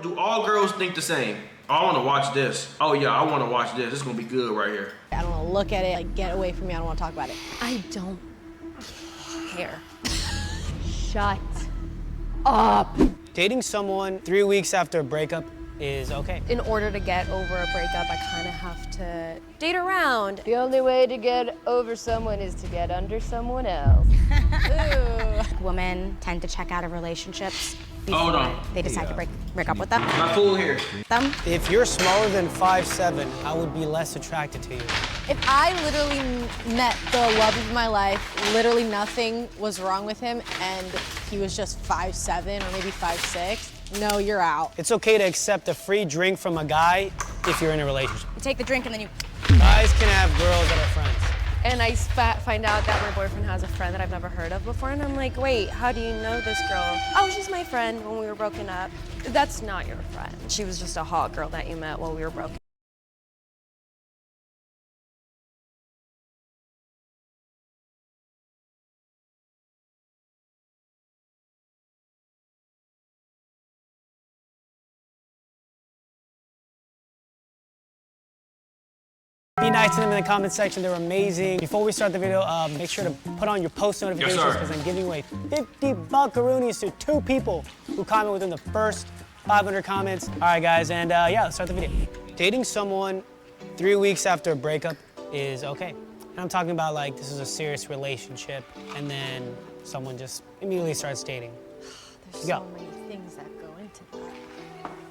do all girls think the same? Oh, I wanna watch this. Oh yeah, I wanna watch this. This is gonna be good right here. I don't wanna look at it, like get away from me, I don't wanna talk about it. I don't care. Shut up. Dating someone 3 weeks after a breakup is okay. In order to get over a breakup, I kind of have to date around. The only way to get over someone is to get under someone else. Ooh. Women tend to check out of relationships Hold before on. they decide to break up with them. My fool here. If you're smaller than 5'7", I would be less attracted to you. If I literally met the love of my life, literally nothing was wrong with him, and he was just 5'7" or maybe 5'6", no, you're out. It's okay to accept a free drink from a guy if you're in a relationship. You take the drink and then you... Guys can have girls that are friends. And I find out that my boyfriend has a friend that I've never heard of before, and I'm like, wait, how do you know this girl? Oh, she's my friend when we were broken up. That's not your friend. She was just a hot girl that you met while we were broken. Be nice to them in the comment section, they're amazing. Before we start the video, make sure to put on your post notifications because I'm giving away 50 buckaroonies to 2 people who comment within the first 500 comments. All right, guys, and yeah, let's start the video. Dating someone 3 weeks after a breakup is okay. And I'm talking about like this is a serious relationship and then someone just immediately starts dating. There's Go. so many things that go into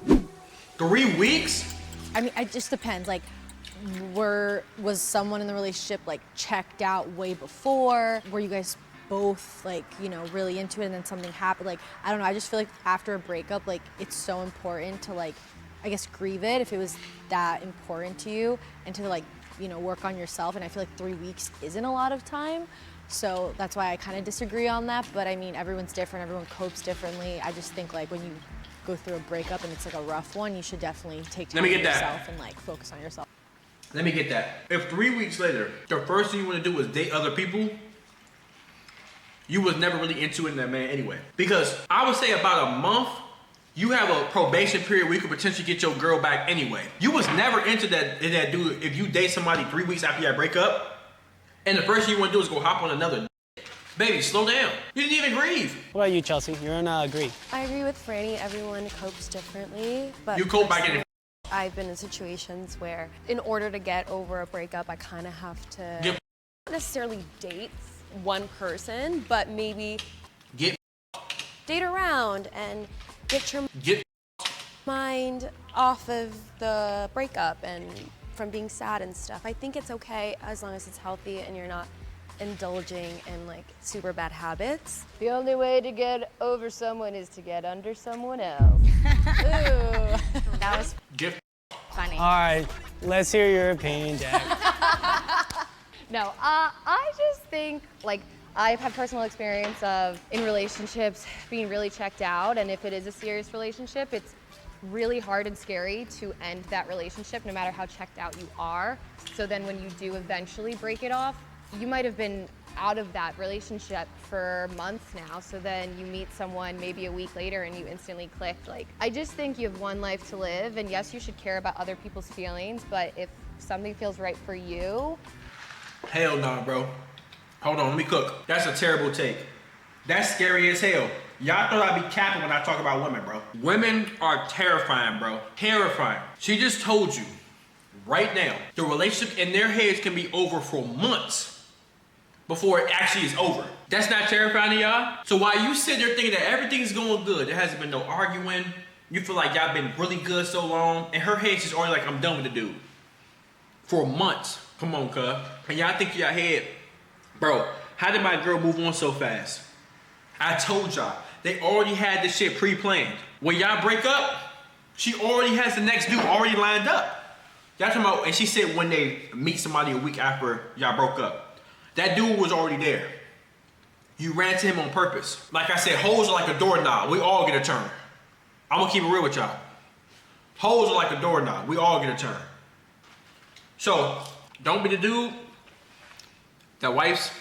that. 3 weeks? I mean, it just depends. Like, was someone in the relationship like checked out way before? Were you guys both like, you know, really into it and then something happened? Like, I don't know, I just feel like after a breakup, like it's so important to like, I guess grieve it if it was that important to you and to like, you know, work on yourself. And I feel like 3 weeks isn't a lot of time. So that's why I kind of disagree on that. But I mean, everyone's different, everyone copes differently. I just think like when you go through a breakup and it's like a rough one, you should definitely take time for yourself and like focus on yourself. Let me get that. If 3 weeks later, the first thing you want to do is date other people, you was never really into it in that man anyway. Because I would say about a month, you have a probation period where you could potentially get your girl back anyway. You was never into that dude if you date somebody 3 weeks after you break up, and the first thing you want to do is go hop on another. Baby, slow down. You didn't even grieve. What about you, Chelsea? You're in agree. I agree with Franny, everyone copes differently, but You cope by getting. I've been in situations where in order to get over a breakup, I kind of have to not necessarily date one person, but maybe date around and get your mind off of the breakup and from being sad and stuff. I think it's okay as long as it's healthy and you're not indulging in like super bad habits. The only way to get over someone is to get under someone else. Ooh. That was funny. All right, let's hear your opinion, Jack. No, I just think, like, I've had personal experience of, in relationships, being really checked out, and if it is a serious relationship, it's really hard and scary to end that relationship, no matter how checked out you are. So then when you do eventually break it off, you might have been out of that relationship for months now, so then you meet someone maybe a week later and you instantly click. Like, I just think you have one life to live, and yes, you should care about other people's feelings, but if something feels right for you. Hell nah, bro. Hold on, let me cook. That's a terrible take. That's scary as hell. Y'all thought I'd be capping when I talk about women, bro. Women are terrifying, bro. Terrifying. She just told you, right now, the relationship in their heads can be over for months before it actually is over. That's not terrifying to y'all? So while you sit there thinking that everything's going good, there hasn't been no arguing, you feel like y'all been really good so long, and her head's just already like, I'm done with the dude. For months. Come on, cuz. And y'all think y'all head, bro, how did my girl move on so fast? I told y'all, they already had this shit pre-planned. When y'all break up, she already has the next dude already lined up. Y'all talking about, and she said when they meet somebody a week after y'all broke up. That dude was already there. You ran to him on purpose. Like I said, hoes are like a doorknob. We all get a turn. I'm gonna keep it real with y'all. Hoes are like a doorknob. We all get a turn. So, don't be the dude that wife's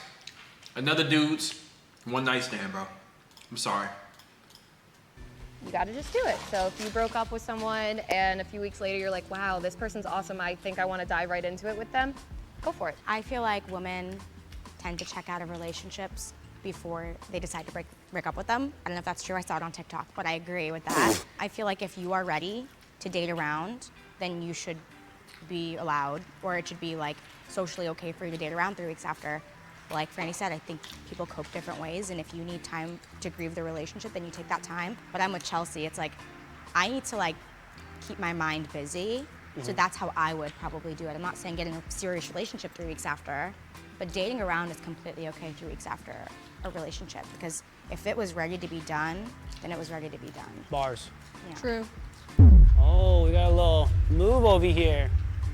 another dude's one night stand, bro. I'm sorry. you gotta just do it. So if you broke up with someone and a few weeks later you're like, wow, this person's awesome, I think I wanna dive right into it with them, go for it. I feel like women tend to check out of relationships before they decide to break up with them. I don't know if that's true, I saw it on TikTok, but I agree with that. I feel like if you are ready to date around, then you should be allowed, or it should be like socially okay for you to date around 3 weeks after. Like Franny said, I think people cope different ways, and if you need time to grieve the relationship, then you take that time. But I'm with Chelsea, it's like, I need to like keep my mind busy, so that's how I would probably do it. I'm not saying get in a serious relationship 3 weeks after, but dating around is completely okay 3 weeks after a relationship, because if it was ready to be done, then it was ready to be done. Bars. Yeah. True. Oh, we got a little move over here.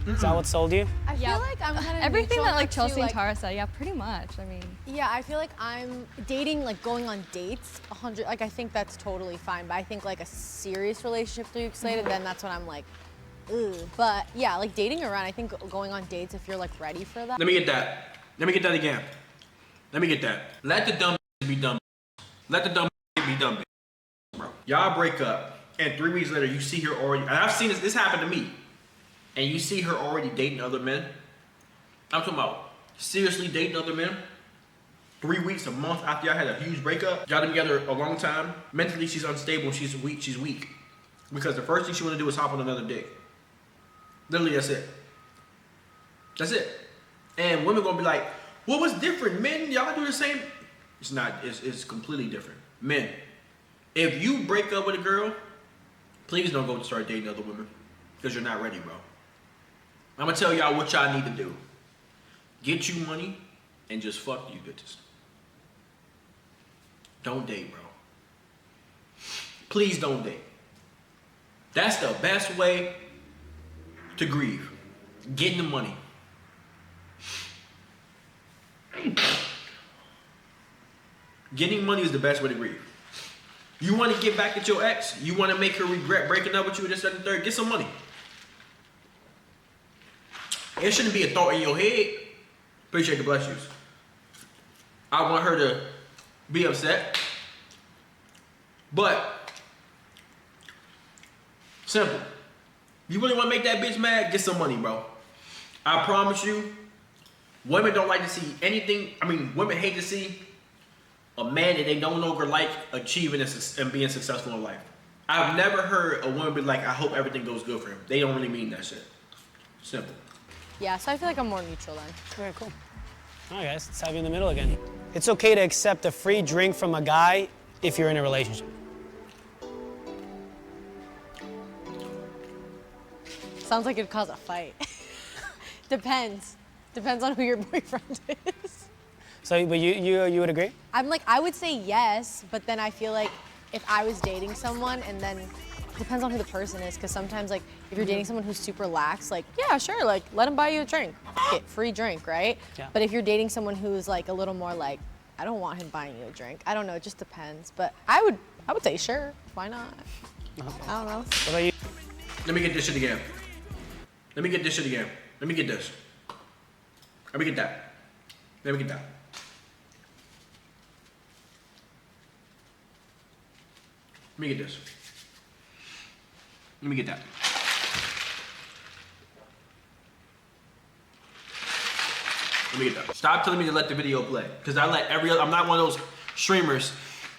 Is that what sold you? I feel like I'm kind of Everything that like Chelsea and like, Tara said, yeah, pretty much. I mean, yeah, I feel like I'm dating, like going on dates, 100. Like I think that's totally fine. But I think like a serious relationship 3 weeks later, then that's when I'm like, ugh. But yeah, like dating around, I think going on dates if you're like ready for that. Let me get that. Let me get that again. Let me get that. Let the dumb be dumb. Let the dumb be dumb, bro. Y'all break up, and 3 weeks later you see her already. And I've seen this. This happened to me. And you see her already dating other men. I'm talking about seriously dating other men. 3 weeks, a month after y'all had a huge breakup. Y'all been together a long time. Mentally, she's unstable. She's weak. She's weak. Because the first thing she want to do is hop on another dick. Literally, that's it. That's it. And women gonna be like, what was different? Men, y'all do the same. It's not. It's completely different. Men, if you break up with a girl, please don't go start dating other women. Because you're not ready, bro. I'm gonna tell y'all what y'all need to do. Get you money and just fuck you bitches. Don't date, bro. Please don't date. That's the best way to grieve. Getting the money. Getting money is the best way to grieve. You want to get back at your ex? You want to make her regret breaking up with you, this, that, and third? Get some money. It shouldn't be a thought in your head. Appreciate the bless yous. I want her to be upset. But, simple. You really want to make that bitch mad? Get some money, bro. I promise you, women don't like to see anything. I mean, women hate to see a man that they no longer like achieving and being successful in life. I've never heard a woman be like, I hope everything goes good for him. They don't really mean that shit. Simple. Yeah, so I feel like I'm more neutral then. Very cool. All right, guys, let's have you in the middle again. It's okay to accept a free drink from a guy if you're in a relationship. Sounds like it'd cause a fight. Depends. Depends on who your boyfriend is. So, but you would agree? I'm like, I would say yes, but then I feel like if I was dating someone and then depends on who the person is, because sometimes like if you're dating someone who's super lax, like yeah, sure, like let him buy you a drink, get free drink, right? Yeah. But if you're dating someone who's like a little more like, I don't want him buying you a drink. I don't know, it just depends. But I would say sure, why not? I don't know. What about you? Let me get this shit again. Let me get this shit again. Let me get this. Let me get that. Let me get that. Let me get this. Let me get that. Let me get that. Stop telling me to let the video play. Because I let every other, I'm not one of those streamers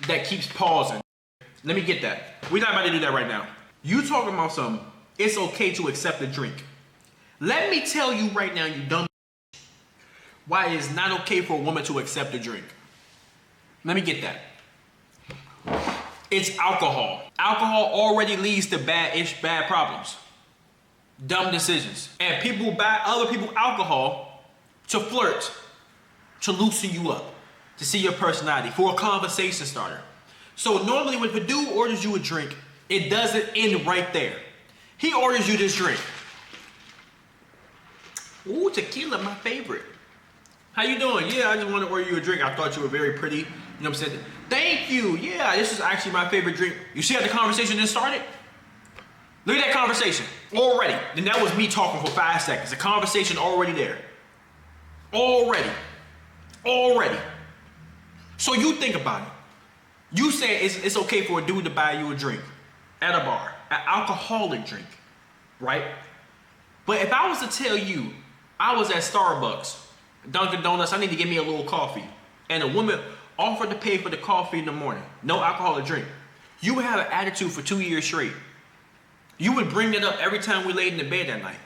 that keeps pausing. Let me get that. We're not about to do that right now. You talking about something, it's okay to accept a drink. Let me tell you right now, you dumb why it is not okay for a woman to accept a drink. Let me get that. It's alcohol. Alcohol already leads to bad problems. Dumb decisions. And people buy other people alcohol to flirt, to loosen you up, to see your personality, for a conversation starter. So normally when Purdue orders you a drink, it doesn't end right there. He orders you this drink. Ooh, tequila, my favorite. How you doing? Yeah, I just want to order you a drink. I thought you were very pretty. You know what I'm saying? Thank you. Yeah, this is actually my favorite drink. You see how the conversation just started? Look at that conversation already. And that was me talking for 5 seconds. The conversation already there. Already. So you think about it. You say it's okay for a dude to buy you a drink. at a bar, an alcoholic drink, right? But if I was to tell you, I was at Starbucks, Dunkin' Donuts, I need to get me a little coffee, and a woman offered to pay for the coffee in the morning, no alcoholic drink, you would have an attitude for 2 years straight. You would bring it up every time we laid in the bed that night.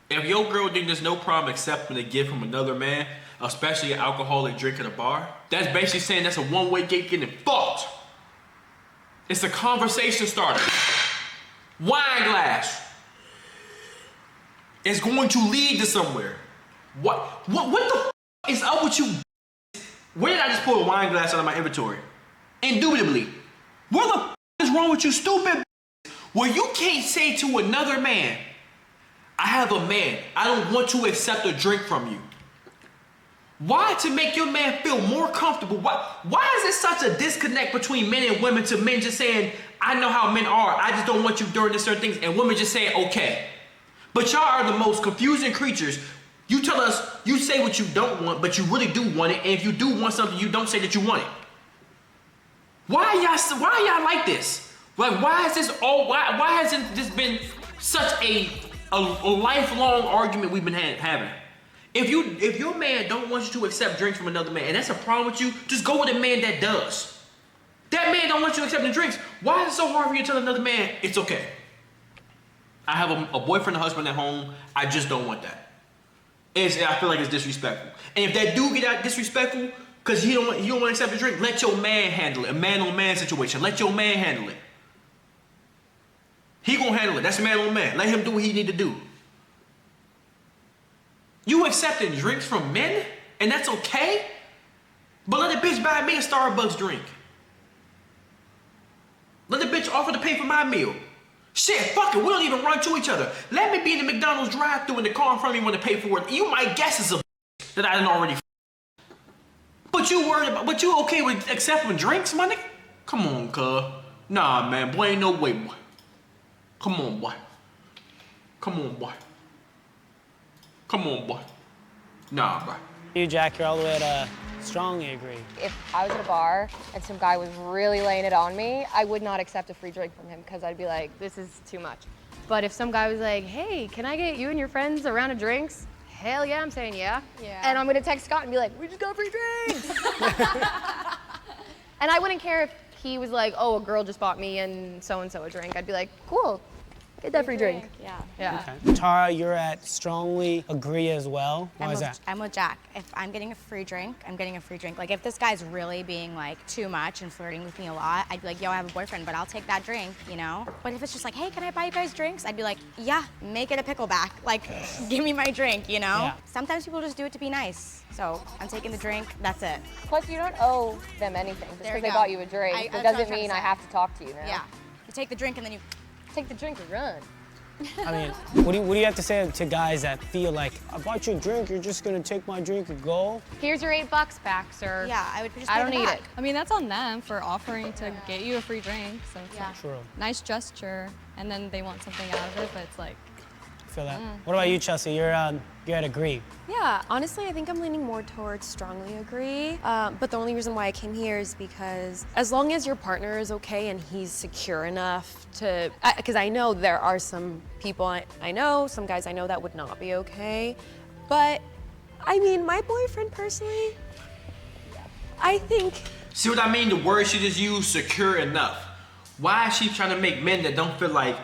If your girl think there's no problem accepting a gift from another man, especially an alcoholic drink at a bar, that's basically saying that's a one-way gate getting fucked. It's a conversation starter. Wine glass. It's going to lead to somewhere. What the f is up with you? Where did I just pull a wine glass out of my inventory? Indubitably. What the f is wrong with you, stupid? Well, you can't say to another man, I have a man, I don't want to accept a drink from you. Why? To make your man feel more comfortable. Why is there such a disconnect between men and women to men just saying, I know how men are, I just don't want you during this certain things, and women just saying, okay. But y'all are the most confusing creatures. You tell us, you say what you don't want, but you really do want it, and if you do want something, you don't say that you want it. Why y'all like this? Like, why hasn't this been such a lifelong argument we've been having? If your man don't want you to accept drinks from another man, and that's a problem with you, just go with a man that does. That man don't want you accepting drinks. Why is it so hard for you to tell another man, it's okay? I have a boyfriend and husband at home, I just don't want that. I feel like it's disrespectful. And if that dude get out disrespectful, because you don't want to accept the drink, let your man handle it. A man on man situation. Let your man handle it. He gonna handle it. That's man on man. Let him do what he need to do. You accepting drinks from men, and that's okay? But let the bitch buy me a Starbucks drink. Let the bitch offer to pay for my meal. Shit, fuck it, we don't even run to each other. Let me be in the McDonald's drive-thru in the car in front of me when to pay for it. You might guess it's a that I didn't already But you worried about, but you okay with accepting drinks, my nigga? Come on, cuz. Nah, man, boy, ain't no way, boy. Come on, boy. Come on, boy. Come on, boy. Nah, bro. You, Jack, you're all the way to strongly agree. If I was at a bar and some guy was really laying it on me, I would not accept a free drink from him because I'd be like, this is too much. But if some guy was like, hey, can I get you and your friends a round of drinks? Hell yeah, I'm saying yeah. And I'm gonna text Scott and be like, we just got free drinks. And I wouldn't care if he was like, oh, a girl just bought me and so a drink. I'd be like, cool, get that free drink. Yeah. Okay. Tara, you're at strongly agree as well. Why is that? I'm with Jack. If I'm getting a free drink, I'm getting a free drink. Like, if this guy's really being, like, too much and flirting with me a lot, I'd be like, yo, I have a boyfriend, but I'll take that drink, you know? But if it's just like, hey, can I buy you guys drinks? I'd be like, yeah, make it a pickleback. Like, give me my drink, you know? Yeah. Sometimes people just do it to be nice. So I'm taking the drink, that's it. Plus, you don't owe them anything just because they bought you a drink. It doesn't mean I have to talk to you now. Yeah. You take the drink and then you Take the drink and run. I mean, what do you have to say to guys that feel like, I bought you a drink, you're just gonna take my drink and go? Here's your $8 back, sir. Yeah, I would just I pay don't the need back. it. I mean, that's on them for offering to get you a free drink. So it's Yeah. like True. nice gesture, and then they want something out of it, but it's like, Feel that? What about you, Chelsea? You're at agree. Yeah, honestly, I think I'm leaning more towards strongly agree. But the only reason why I came here is because as long as your partner is okay and he's secure enough to, because I know there are some people I know, some guys I know that would not be okay. But I mean, my boyfriend personally, I think. See what I mean? The word she just used, secure enough. Why is she trying to make men that don't feel like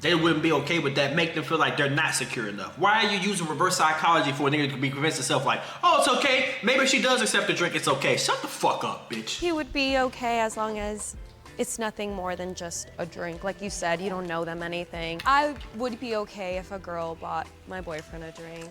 they wouldn't be okay with that, make them feel like they're not secure enough? Why are you using reverse psychology for a nigga to be convinced himself like, oh, it's okay, maybe if she does accept the drink, it's okay. Shut the fuck up, bitch. He would be okay as long as it's nothing more than just a drink. Like you said, you don't know them anything. I would be okay if a girl bought my boyfriend a drink.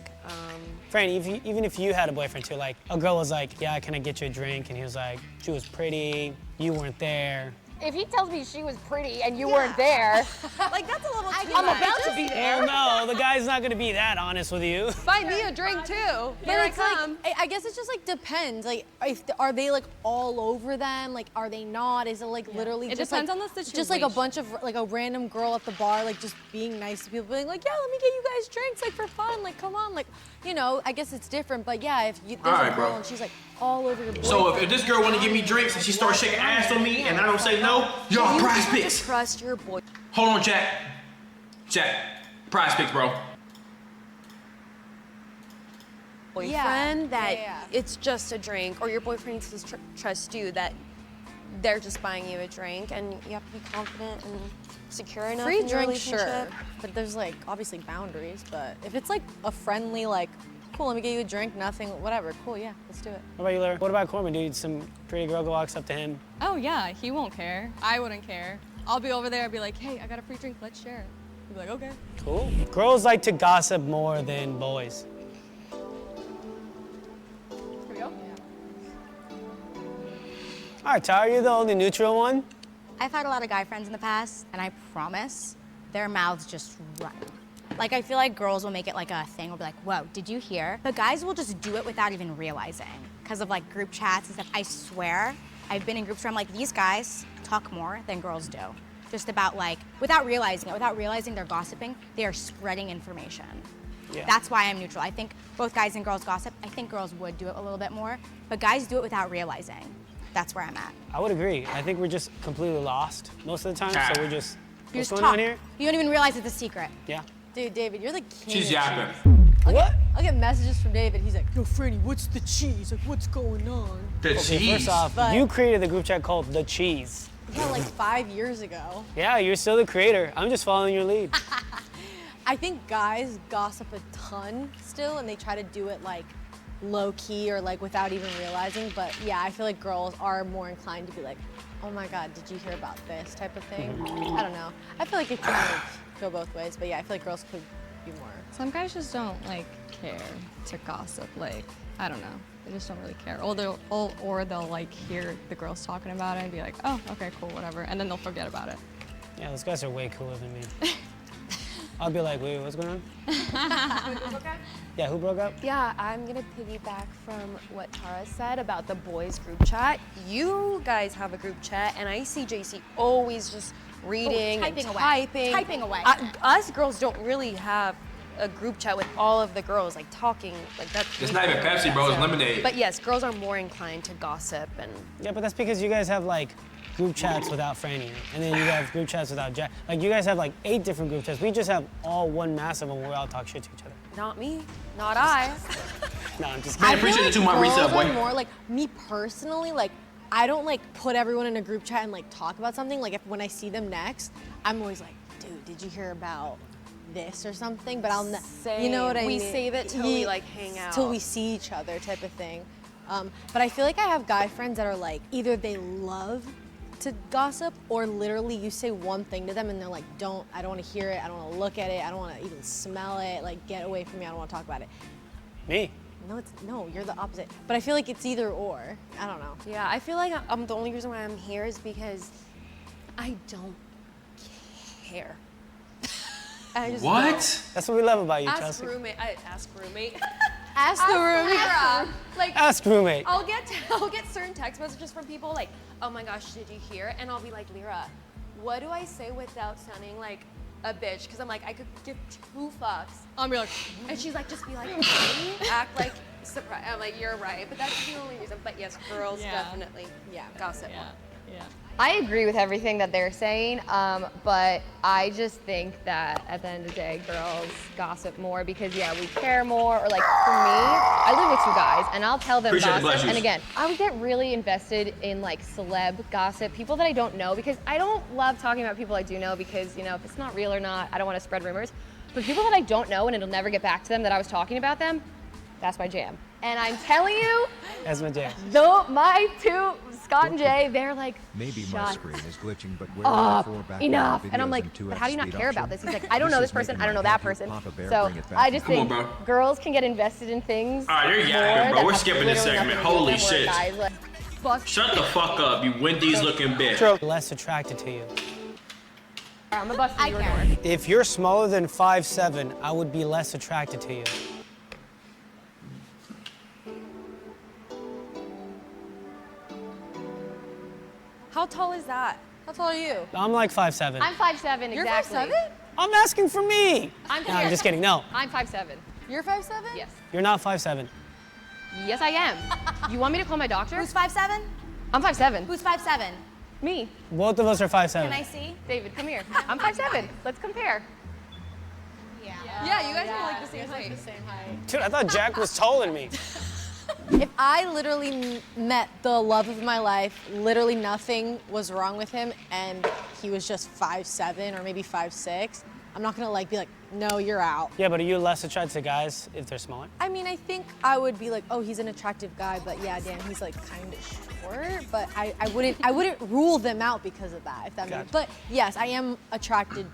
Fran, even if you had a boyfriend too, like a girl was like, yeah, can I get you a drink? And he was like, she was pretty, you weren't there. If he tells me she was pretty and you weren't there, Like, that's a little too I'm much. about to be there. Well, no, the guy's not gonna be that honest with you. Buy me a drink too. Here I it's like, come. I guess it's just like depends. Like, are they like all over them? Like, are they not? Is it like literally It just depends like, on the just like a situation. bunch of like a random girl at the bar, like just being nice to people, being like, yeah, let me get you guys drinks, like for fun, like come on, like, you know. I guess it's different, but yeah, if there's All right, a girl bro. and she's like all over your boyfriend. So if this girl want to give me drinks and she starts shaking ass on me and I don't say no, y'all prize picks. Trust your boy. Hold on, chat. Prize picks, bro. Boyfriend that it's just a drink, or your boyfriend needs to trust you that they're just buying you a drink, and you have to be confident and secure enough Free in your drink, sure, relationship. but there's like obviously boundaries. But if it's like a friendly, like, cool, let me get you a drink, nothing, whatever, cool, yeah, let's do it. What about you, Lyra? What about Corbin, dude? Some pretty girl walks up to him. Oh yeah, he won't care. I wouldn't care. I'll be over there, I'll be like, hey, I got a free drink, let's share it. He'll be like, okay. Cool. Girls like to gossip more than boys. Here we go. All right, Tara, you're the only neutral one. I've had a lot of guy friends in the past, and I promise their mouths just run. Like, I feel like girls will make it like a thing, will be like, whoa, did you hear? But guys will just do it without even realizing, because of like group chats and stuff. I swear, I've been in groups where I'm like, these guys talk more than girls do. Just about like, without realizing they're gossiping, they are spreading information. Yeah. That's why I'm neutral. I think both guys and girls gossip. I think girls would do it a little bit more, but guys do it without realizing. That's where I'm at. I would agree. I think we're just completely lost most of the time, so we're just, You what's just going talk. on here? You don't even realize it's a secret. Yeah. Dude, David, you're the king. She's of yapping. cheese. What? I'll get messages from David. He's like, yo, Franny, what's the cheese? Like, what's going on? The Okay, cheese. first off, But- you created the group chat called The Cheese. Yeah, like 5 years ago. Yeah, you're still the creator. I'm just following your lead. I think guys gossip a ton still, and they try to do it like low key or like without even realizing. But yeah, I feel like girls are more inclined to be like, oh my God, did you hear about this type of thing? I don't know. I feel like it can like, go both ways, but yeah, I feel like girls could be more. Some guys just don't like care to gossip. Like, I don't know. They just don't really care. Or they'll like hear the girls talking about it and be like, oh, okay, cool, whatever. And then they'll forget about it. Yeah, those guys are way cooler than me. I'll be like, wait, what's going on? Yeah, who broke up? Yeah, I'm gonna piggyback from what Tara said about the boys group chat. You guys have a group chat, and I see JC always just reading typing and away. typing. Typing away. Us girls don't really have a group chat with all of the girls, like talking, like that. It's not even Pepsi, bro. It's lemonade. But yes, girls are more inclined to gossip and. Yeah, but that's because you guys have like group chats without Franny, and then you have group chats without Jack. Like you guys have like 8 different group chats. We just have all one massive one where we all talk shit to each other. Not me, not I. No, I'm just Man, kidding. appreciate the 2 month girls resub, boy. are more like me personally, like I don't like put everyone in a group chat and like talk about something. Like when I see them next, I'm always like, dude, did you hear about this or something? But I'll you know what I mean? We save it till we like hang out. Till we see each other type of thing. But I feel like I have guy friends that are like, either they love to gossip or literally you say one thing to them and they're like, I don't want to hear it, I don't want to look at it, I don't want to even smell it, like get away from me, I don't want to talk about it. Me. No, you're the opposite. But I feel like it's either or. I don't know. Yeah, I feel like the only reason why I'm here is because I don't care. I just What? don't. That's what we love about you, Ask Chelsea. roommate. Ask roommate. Ask the roommate. Lyra. Like, Ask roommate. I'll get certain text messages from people like, oh my gosh, did you hear? And I'll be like, Lyra, what do I say without sounding like a bitch? Because I'm like, I could give 2 fucks. I'll be like, And she's like, just be like, really? Act like surprised. I'm like, you're right. But that's the only reason. But yes, girls Yeah. definitely gossip more. yeah. I agree with everything that they're saying, but I just think that at the end of the day, girls gossip more because, yeah, we care more. Or like for me, I live with 2 guys, and I'll tell them Appreciate the gossip. blessings. And again, I would get really invested in like celeb gossip, people that I don't know, because I don't love talking about people I do know because, you know, if it's not real or not, I don't want to spread rumors. But people that I don't know and it'll never get back to them that I was talking about them, that's my jam. And I'm telling you, That's my jam. though my 2, Scott and Jay, they're like, Maybe my shut screen is glitching, but where up, are the 4 background enough. videos And I'm like, and 2x but how do you not speed care option? about this? He's like, I don't know this person, I don't know that person. So I just Come on, think bro. girls can get invested in things. All right, you're more yapping, bro. that We're have skipping this literally segment. nothing to do Holy with them, where shit. guys, like, fuck. Shut the fuck up, you Wendy's looking bitch. True. Less attracted to you. I'm gonna bust I your care. door. If you're smaller than 5'7", I would be less attracted to you. How tall is that? How tall are you? I'm like 5'7". I'm 5'7", You're exactly. 5'7"? I'm asking for me. I'm No, I'm just kidding. No, I'm 5'7". You're 5'7"? Yes. you're not 5'7". Yes, I am. You want me to call my doctor? Who's 5'7"? I'm 5'7". Who's 5'7"? Me. Both of us are 5'7". Can I see? David, come here. I'm 5'7". Let's compare. Yeah, you guys are like the same height. Dude, I thought Jack was taller than me. If I literally met the love of my life, literally nothing was wrong with him, and he was just 5'7" or maybe 5'6", I'm not gonna like be like, no, you're out. Yeah, but are you less attracted to guys if they're smaller? I mean, I think I would be like, oh, he's an attractive guy, but yeah, Dan, he's like kind of short. But I wouldn't rule them out because of that, if that makes. But yes, I am attracted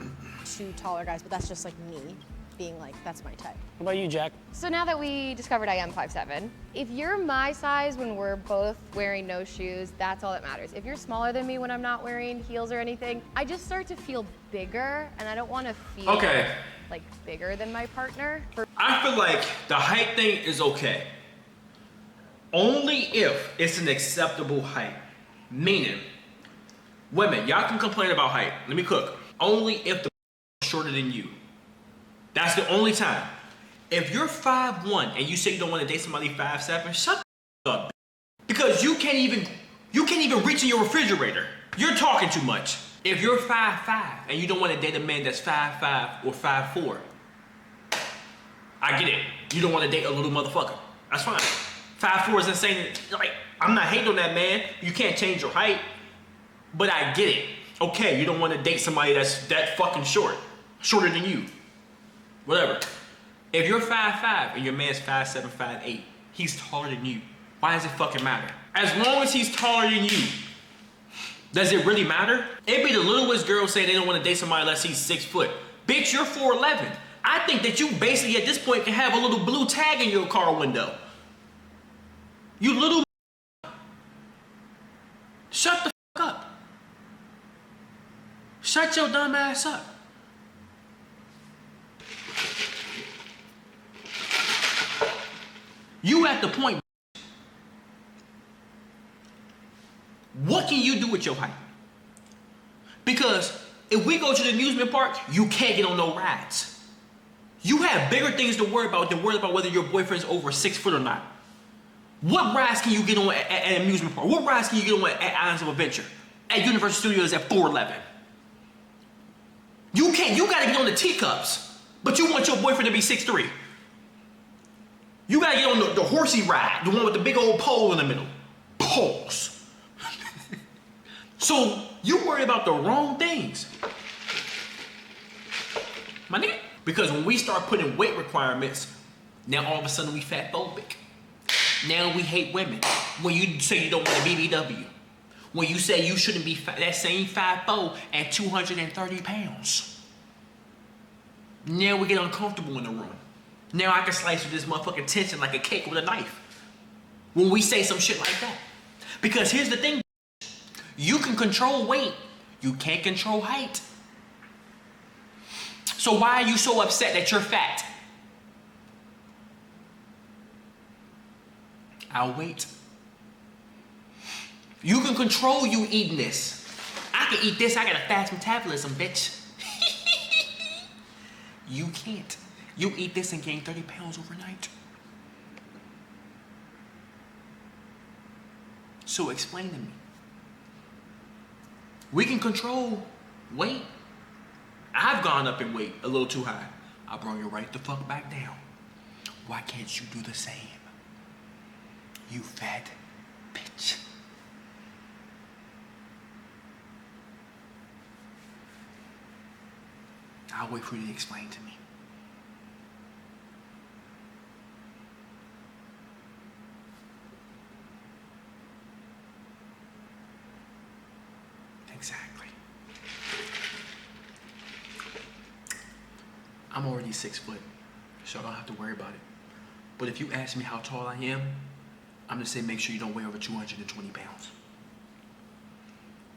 to taller guys, but that's just like me being like, that's my type. What about you, Jack? So now that we discovered I am 5'7", if you're my size when we're both wearing no shoes, that's all that matters. If you're smaller than me when I'm not wearing heels or anything, I just start to feel bigger, and I don't want to feel like bigger than my partner. I feel like the height thing is okay. Only if it's an acceptable height. Meaning, women, y'all can complain about height. Let me cook. Only if the shorter than you. That's the only time. If you're 5'1" and you say you don't want to date somebody 5'7", shut the up. Because you can't even reach in your refrigerator. You're talking too much. If you're 5'5" and you don't want to date a man that's 5'5" or 5'4", I get it. You don't want to date a little motherfucker. That's fine. 5'4" is insane. Like, I'm not hating on that man. You can't change your height. But I get it. Okay, you don't want to date somebody that's that fucking short. Shorter than you. Whatever. If you're 5'5" and your man's 5'7", 5'8", he's taller than you. Why does it fucking matter? As long as he's taller than you, does it really matter? It'd be the littlest girl saying they don't want to date somebody unless he's 6 foot. Bitch, you're 4'11". I think that you basically at this point can have a little blue tag in your car window. You little shut the fuck up. Shut your dumb ass up. You at the point, what can you do with your height? Because if we go to the amusement park, you can't get on no rides. You have bigger things to worry about than worry about whether your boyfriend's over 6 foot or not. What rides can you get on at an amusement park? What rides can you get on at Islands of Adventure? At Universal Studios at 4'11"? You gotta get on the teacups, but you want your boyfriend to be 6'3". You gotta get on the horsey ride, the one with the big old pole in the middle. Poles. So you worry about the wrong things. My nigga. Because when we start putting weight requirements, now all of a sudden we fat phobic. Now we hate women. When you say you don't want a BBW. When you say you shouldn't be that same 5'4" and 230 pounds. Now we get uncomfortable in the room. Now I can slice this motherfucking tension like a cake with a knife. When we say some shit like that. Because here's the thing. You can control weight. You can't control height. So why are you so upset that you're fat? I'll wait. You can control you eating this. I can eat this. I got a fast metabolism, bitch. You can't. You eat this and gain 30 pounds overnight. So explain to me. We can control weight. I've gone up in weight a little too high. I brought you right the fuck back down. Why can't you do the same? You fat bitch. I'll wait for you to explain to me. Exactly. I'm already 6 foot, so I don't have to worry about it. But if you ask me how tall I am, I'm gonna say make sure you don't weigh over 220 pounds.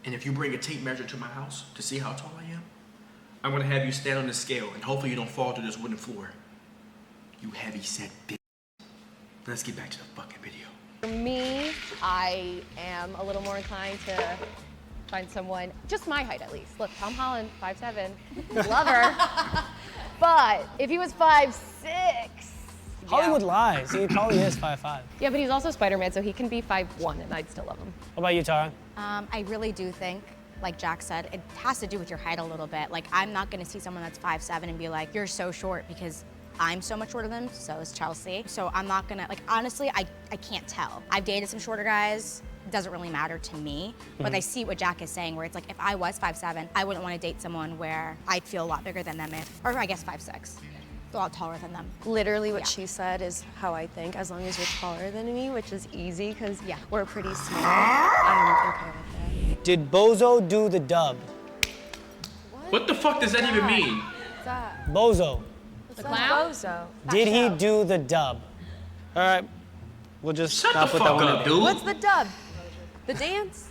And if you bring a tape measure to my house to see how tall I am, I'm gonna have you stand on the scale and hopefully you don't fall to this wooden floor. You heavy set bitch. Let's get back to the fucking video. For me, I am a little more inclined to find someone, just my height at least. Look, Tom Holland, 5'7", love her. But if he was 5'6", Hollywood lies. He probably is 5'5". Yeah, but he's also Spider-Man, so he can be 5'1", and I'd still love him. What about you, Tara? I really do think, like Jack said, it has to do with your height a little bit. Like, I'm not gonna see someone that's 5'7" and be like, you're so short, because I'm so much shorter than him, so is Chelsea. So I'm not gonna, like, honestly, I can't tell. I've dated some shorter guys. It doesn't really matter to me, but I see what Jack is saying, where it's like, if I was 5'7", I wouldn't want to date someone where I'd feel a lot bigger than them or I guess 5'6", a lot taller than them. Literally what she said is how I think, as long as you're taller than me, which is easy, because we're pretty small. I'm okay with that. Did Bozo do the dub? What the fuck does that even mean? What's that? Bozo. The clown? Bozo. Did he do the dub? All right, we'll just Shut not the put that fuck one up, in. dude. What's the dub? The dance?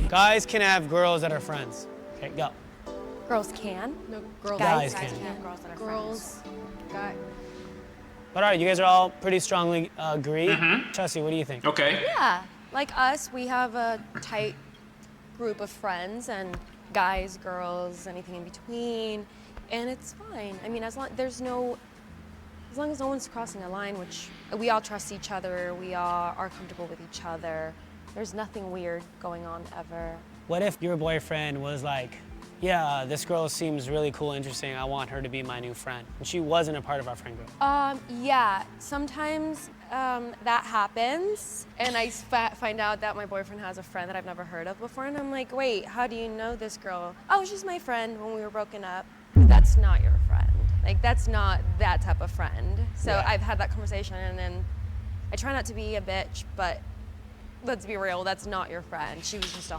Guys can have girls that are friends. Okay, go. Girls can? No, girls. Guys Guys can. can have girls that are Girls. Guy. But all right, you guys are all pretty strongly agree. Chelsea, what do you think? Okay. Yeah, like us, we have a tight group of friends, and guys, girls, anything in between, and it's fine. I mean, as long as no one's crossing a line, which we all trust each other, we all are comfortable with each other. There's nothing weird going on ever. What if your boyfriend was like, yeah, this girl seems really cool, interesting, I want her to be my new friend, and she wasn't a part of our friend group? Yeah, sometimes that happens, and I find out that my boyfriend has a friend that I've never heard of before, and I'm like, wait, how do you know this girl? Oh, she's my friend when we were broken up. That's not your friend. Like, that's not that type of friend. So I've had that conversation, and then I try not to be a bitch, but let's be real, that's not your friend. She was just a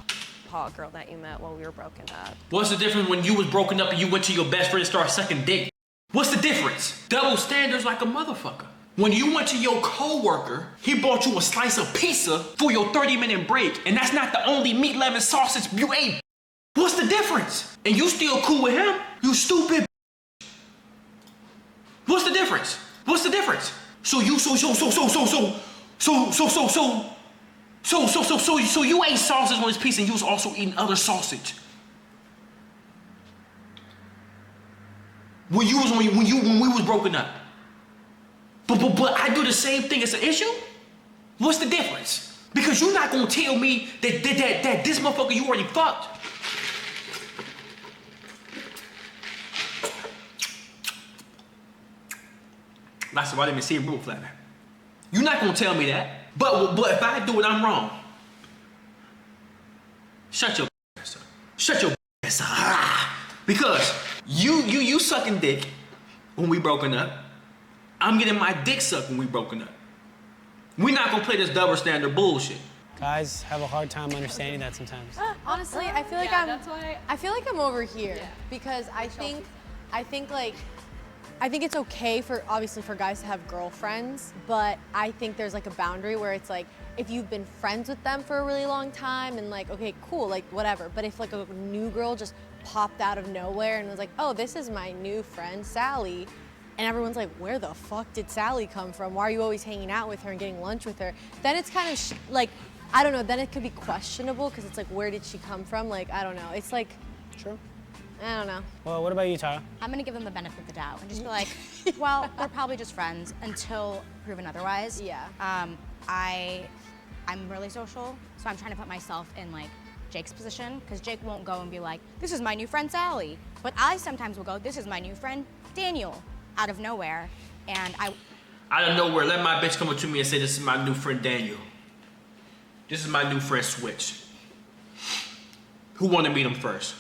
hot girl that you met while we were broken up. What's the difference when you was broken up and you went to your best friend and started sucking dick? What's the difference? Double standards like a motherfucker. When you went to your coworker, he bought you a slice of pizza for your 30-minute break, and that's not the only meat, lemon, sausage you ate. What's the difference? And you still cool with him? You stupid. What's the difference? What's the difference? So you ate sausage on this pizza, and you was also eating other sausage. When we was broken up. But I do the same thing. It's an issue? What's the difference? Because you're not gonna tell me that this motherfucker you already fucked. That's why I didn't see a rule flapping. You're not gonna tell me that. But if I do it, I'm wrong. Shut your ass up. Shut your ass up. Because you sucking dick when we broken up. I'm getting my dick sucked when we broken up. We're not gonna play this double standard bullshit. Guys have a hard time understanding that sometimes. Honestly, I feel like I feel like I'm over here because I think it's okay for obviously for guys to have girlfriends, but I think there's like a boundary where it's like if you've been friends with them for a really long time and like okay, cool, like whatever. But if like a new girl just popped out of nowhere and was like, "Oh, this is my new friend Sally." And everyone's like, where the fuck did Sally come from? Why are you always hanging out with her and getting lunch with her? Then it's kind of like, I don't know, then it could be questionable because it's like, where did she come from? Like, I don't know. It's like, True. I don't know. Well, what about you, Tara? I'm gonna give them the benefit of the doubt and just be like, well, they're probably just friends until proven otherwise. Yeah. I'm really social, so I'm trying to put myself in like Jake's position, because Jake won't go and be like, this is my new friend Sally. But I sometimes will go, this is my new friend Daniel, out of nowhere. And Out of nowhere, let my bitch come up to me and say, this is my new friend Daniel. This is my new friend Switch. Who wanted to meet him first?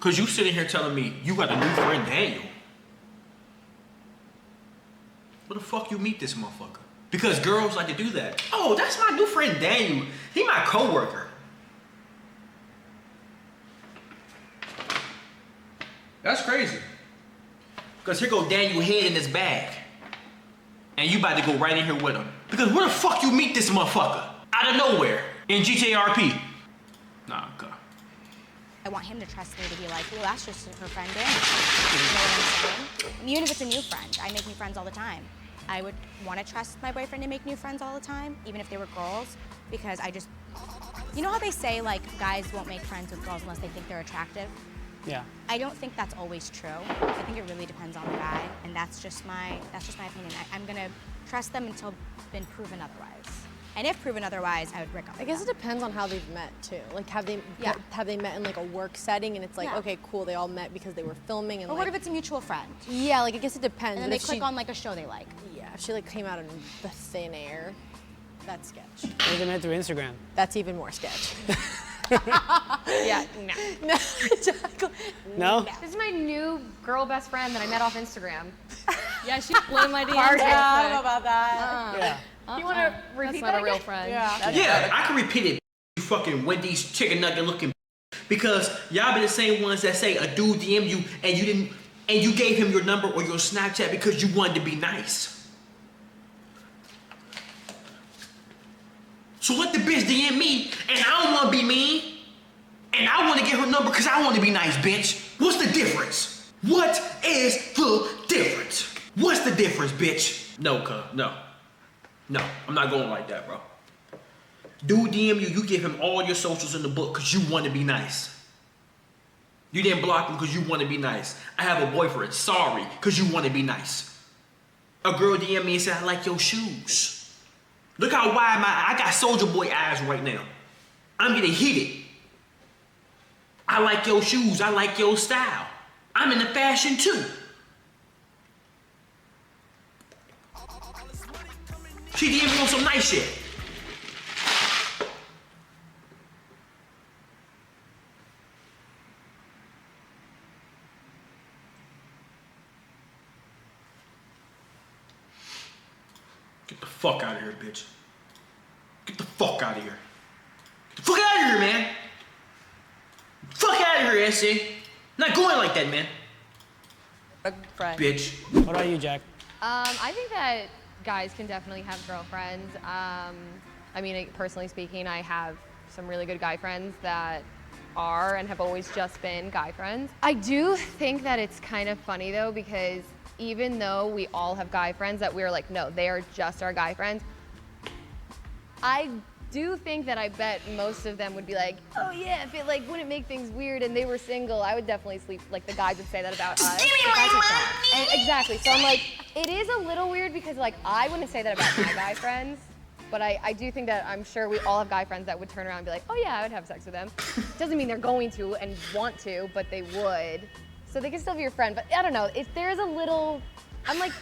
Cause you sitting here telling me you got a new friend Daniel. Where the fuck you meet this motherfucker? Because girls like to do that. Oh, that's my new friend Daniel. He my coworker. That's crazy. Cause here go Daniel head in his bag. And you about to go right in here with him. Because where the fuck you meet this motherfucker? Out of nowhere. In GTRP. Nah, okay. I want him to trust me to be like, well, that's just her friend Daniel. You know what I'm saying? And even if it's a new friend, I make new friends all the time. I would want to trust my boyfriend to make new friends all the time, even if they were girls, because you know how they say like guys won't make friends with girls unless they think they're attractive? Yeah. I don't think that's always true. I think it really depends on the guy, and that's just my opinion. I'm gonna trust them until been proven otherwise. And if proven otherwise, I would break up. I guess it depends on how they've met too. Like, have they met in like a work setting, and it's like, okay, cool, they all met because they were filming, and or what if it's a mutual friend? Yeah, like I guess it depends. And then they click on like a show they like. Yeah, if she like came out of the thin air, that's sketch. Or they met through Instagram. That's even more sketch. Yeah, no. No, exactly. No? This is my new girl best friend that I met off Instagram. Yeah, she blew my DMs. I don't know about that. Yeah. You want to repeat That's not that a real again? friend. Yeah, I can repeat it. You fucking Wendy's chicken nugget looking. Because y'all be the same ones that say a dude DM you and you gave him your number or your Snapchat because you wanted to be nice. So let the bitch DM me and I don't want to be mean and I want to get her number because I want to be nice, bitch. What's the difference? What is the difference? What's the difference, bitch? No, No, I'm not going like that, bro. Dude DM you, you give him all your socials in the book because you want to be nice. You didn't block him because you want to be nice. I have a boyfriend, sorry, because you want to be nice. A girl DM me and said, I like your shoes. Look how wide I got Soldier Boy eyes right now. I'm getting heated. I like your shoes, I like your style. I'm into fashion too. She DM me on some nice shit. Get the fuck out of here, bitch. Get the fuck out of here. Get the fuck out of here, man. Fuck out of here, SC. Not going like that, man. Friend. Bitch. What about you, Jack? I think that guys can definitely have girlfriends. I mean, personally speaking, I have some really good guy friends that are and have always just been guy friends. I do think that it's kind of funny though, because even though we all have guy friends that we're like, no, they are just our guy friends, I do think that I bet most of them would be like, oh yeah, if it like wouldn't make things weird and they were single, I would definitely sleep, like the guys would say that about us. Give me my money! And exactly, so I'm like, it is a little weird because like I wouldn't say that about my guy friends, but I do think that I'm sure we all have guy friends that would turn around and be like, oh yeah, I would have sex with them. Doesn't mean they're going to and want to, but they would. So they can still be your friend, but I don't know, if there's a little, I'm like,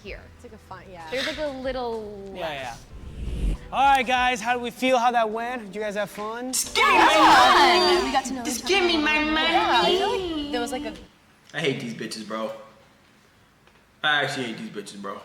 here. It's like a fun, yeah. There's like a little Yeah. All right, guys, how do we feel? How that went? Did you guys have fun? We got to know Just give me my money. I feel like there was like a I hate these bitches, bro. I actually hate these bitches, bro.